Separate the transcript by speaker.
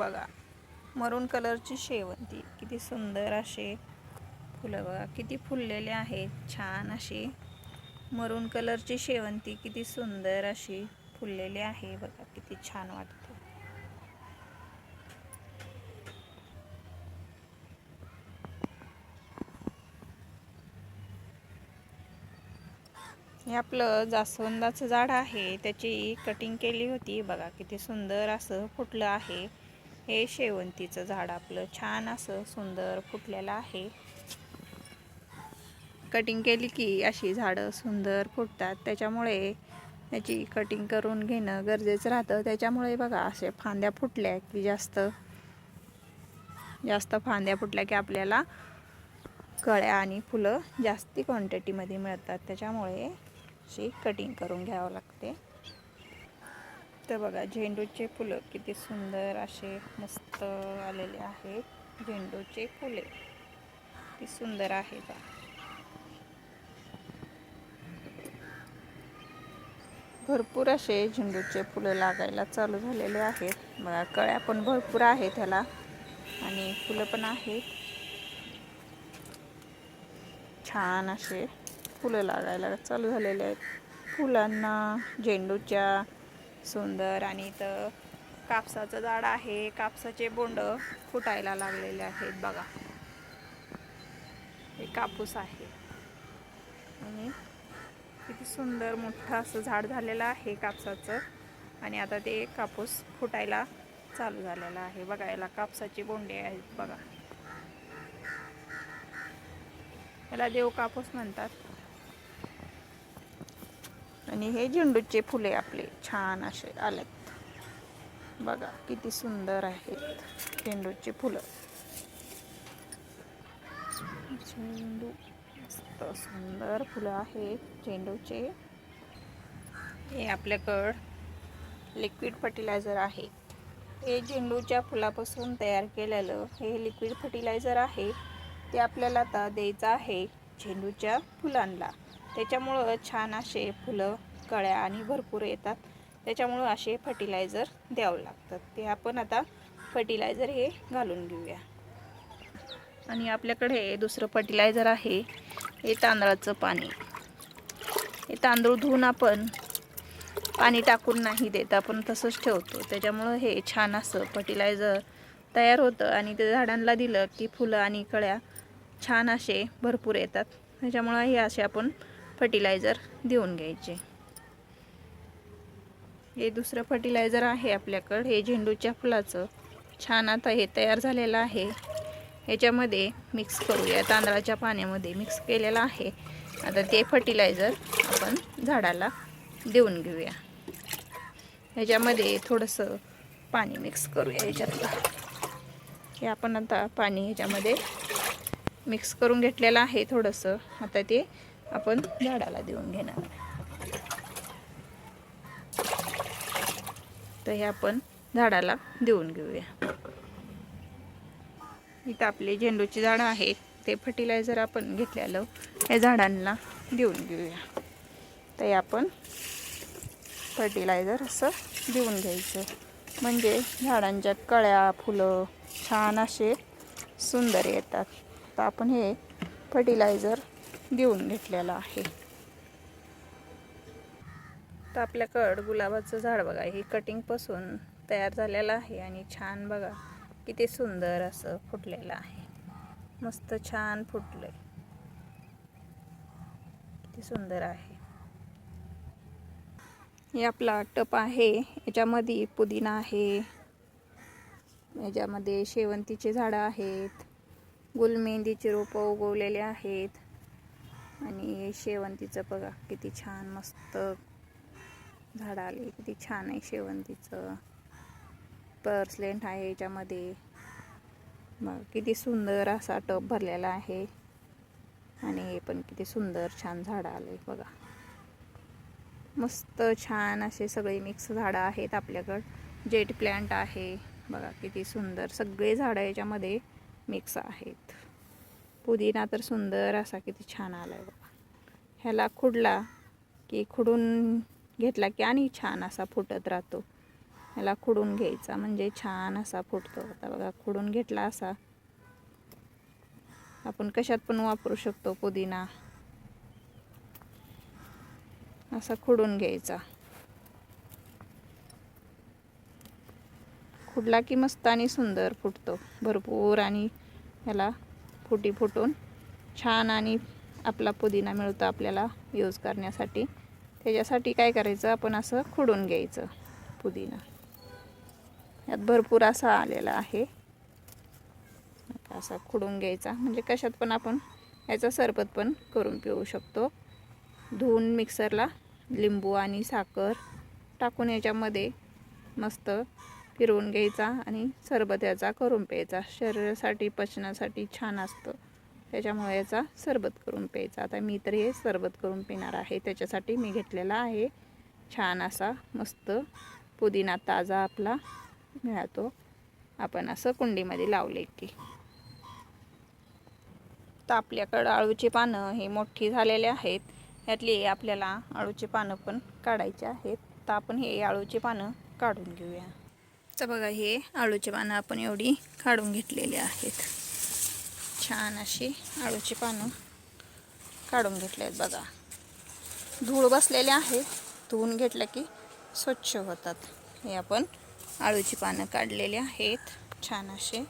Speaker 1: बघा मरून कलरची शेवंती, किती सुंदर असे फुलं बघा, किती फुललेले आहेत. छान अशी मरून कलरची शेवंती किती सुंदर अशी फुललेली आहे बघा, किती छान वाटते. हे आपलं जास्वंदाचं झाड आहे, त्याची कटिंग केली होती बघा, किती सुंदर असं फुटलं आहे. हे शेवंतीचं झाड आपलं छान असं सुंदर फुटलेलं आहे. कटिंग केली की अशी झाडं सुंदर फुटतात, त्याच्यामुळे त्याची कटिंग करून घेणं गरजेचं राहतं. त्याच्यामुळे बघा असे फांद्या फुटल्या की जास्त फांद्या फुटल्या की आपल्याला कळ्या आणि फुलं जास्ती क्वांटिटीमध्ये मिळतात. त्याच्यामुळे अशी कटिंग करून घ्यावं लागते. तर बघा झेंडूचे फुलं किती सुंदर असे मस्त आलेले आहेत. झेंडूचे फुले किती सुंदर आहे बघा. भरपूर असे झेंडूचे फुलं लागायला चालू झालेले आहेत बघा. कळ्या पण भरपूर आहेत ह्याला आणि फुलं पण आहेत. छान असे फुलं लागायला चालू झालेले आहेत फुलांना झेंडूच्या सुंदर. आणि इथं कापसाचं झाड आहे, कापसाचे बोंड फुटायला लागलेले आहेत बघा. हे कापूस आहे आणि किती सुंदर मोठं असं झाड झालेलं आहे कापसाचं. आणि आता ते कापूस फुटायला चालू झालेला आहे बघा. याला कापसाची बोंडे आहेत बघा. याला देव कापूस म्हणतात. आणि हे झेंडूचे फुले आपले छान असे आलेत बघा, किती सुंदर आहेत झेंडूची फुलं. झेंडू मस्त सुंदर फुलं आहेत झेंडूचे. हे आपल्याकडं लिक्विड फर्टिलायझर आहे. हे झेंडूच्या फुलापासून तयार केलेलं हे लिक्विड फर्टिलायझर आहे. ते आपल्याला आता द्यायचं आहे झेंडूच्या फुलांना. त्याच्यामुळं छान असे फुलं कळ्या आणि भरपूर येतात. त्याच्यामुळं असे फर्टिलायझर द्यावं लागतात. ते आपण आता फर्टिलायझर हे घालून घेऊया. आणि आपल्याकडे दुसरं फर्टिलायझर आहे हे तांदळाचं पाणी. हे तांदूळ धुवून आपण पाणी टाकून नाही देत, आपण तसंच ठेवतो. त्याच्यामुळं हे छान असं फर्टिलायझर तयार होतं आणि ते झाडांना दिलं की फुलं आणि कळ्या छान असे भरपूर येतात. त्याच्यामुळं हे असे आपण फर्टिलायझर देऊन घ्यायचे. हे दुसरं फर्टिलायझर आहे आपल्याकडं, हे झेंडूच्या फुलाचं. छान आता हे तयार झालेलं आहे. ह्याच्यामध्ये मिक्स करूया, तांदळाच्या पाण्यामध्ये मिक्स केलेलं आहे. आता ते फर्टिलायझर आपण झाडाला देऊन घेऊया. ह्याच्यामध्ये थोडंसं पाणी मिक्स करूया ह्याच्यातलं. हे आपण आता पाणी ह्याच्यामध्ये मिक्स करून घेतलेलं आहे थोडंसं. आता ते आपण झाडाला देऊन घेणार. तर हे आपण झाडाला देऊन घेऊया. इथं आपले झेंडूची झाडं आहेत, ते फर्टिलायझर आपण घेतलेलं हे झाडांना देऊन घेऊया. तर हे आपण फर्टिलायझर असं देऊन घ्यायचं, म्हणजे झाडांच्या कळ्या फुलं छान असे सुंदर येतात. तर आपण हे फर्टिलायझर देऊन घेतलेलं आहे. तर आपल्याकडं गुलाबाचं झाड बघा, हे कटिंगपासून तयार झालेलं आहे आणि छान बघा किती सुंदर असं फुटलेलं आहे. मस्त छान फुटलंय, किती सुंदर आहे. हे आपला टप आहे, याच्यामध्ये पुदिना आहे, याच्यामध्ये शेवंतीचे झाडं आहेत, गुलमेंदीचे रोपं उगवलेले आहेत. आणि शेवंतीचं बघा किती छान मस्त झाड आले, किती छान आहे शेवंतीचं. पर्सलेंट आहे याच्यामध्ये मग, किती सुंदर असा टप भरलेला आहे. आणि हे पण किती सुंदर छान झाडं आले बघा. मस्त छान असे सगळे मिक्स झाडं आहेत आपल्याकडं. जेट प्लांट आहे बघा, किती सुंदर सगळे झाडं याच्यामध्ये मिक्स आहेत. पुदिना तर सुंदर असा किती छान आलाय बघा. ह्याला खुडला की खुडून घेतला की आणि छान असा फुटत राहतो. याला खुडून घ्यायचा म्हणजे छान असा फुटतो. आता बघा खुडून घेतला असा. आपण कशात पण वापरू शकतो पुदिना. असा खुडून घ्यायचा. खुडला की मस्त आणि सुंदर फुटतो भरपूर आणि याला फुटी फुटून छान आणि आपला पुदिना मिळतो आपल्याला यूज करण्यासाठी. त्याच्यासाठी काय करायचं, आपण असं खुडून घ्यायचं पुदिना. यात भरपूर असा आलेला आहे. असा खुडून घ्यायचा म्हणजे कशात पण आपण याचा सरबत पण करून पिऊ शकतो. धुवून मिक्सरला लिंबू आणि साखर टाकून याच्यामध्ये मस्त फिरवून घ्यायचा आणि सरबत याचा करून प्यायचा. शरीरासाठी पचनासाठी छान असतं, त्याच्यामुळे याचा सरबत करून प्यायचा. आता मी तर हे सरबत करून पिणार आहे, त्याच्यासाठी मी घेतलेला आहे छान असा मस्त पुदिना ताजा आपला मिळतो. आपण असं कुंडीमध्ये लावले की. तर आपल्याकडं आळूची पानं हे मोठी झालेले आहेत. यातली आपल्याला आळूची पानं पण काढायची आहेत. तर आपण हे आळूची पानं काढून घेऊया. तर बघा हे आळूची पानं आपण एवढी काढून घेतलेली आहेत. छान अशी आळूची पानं काढून घेतले आहेत बघा. धूळ बसलेले आहेत, धुवून घेतलं की स्वच्छ होतात. हे आपण आळूची पानं काढलेली आहेत छान असे.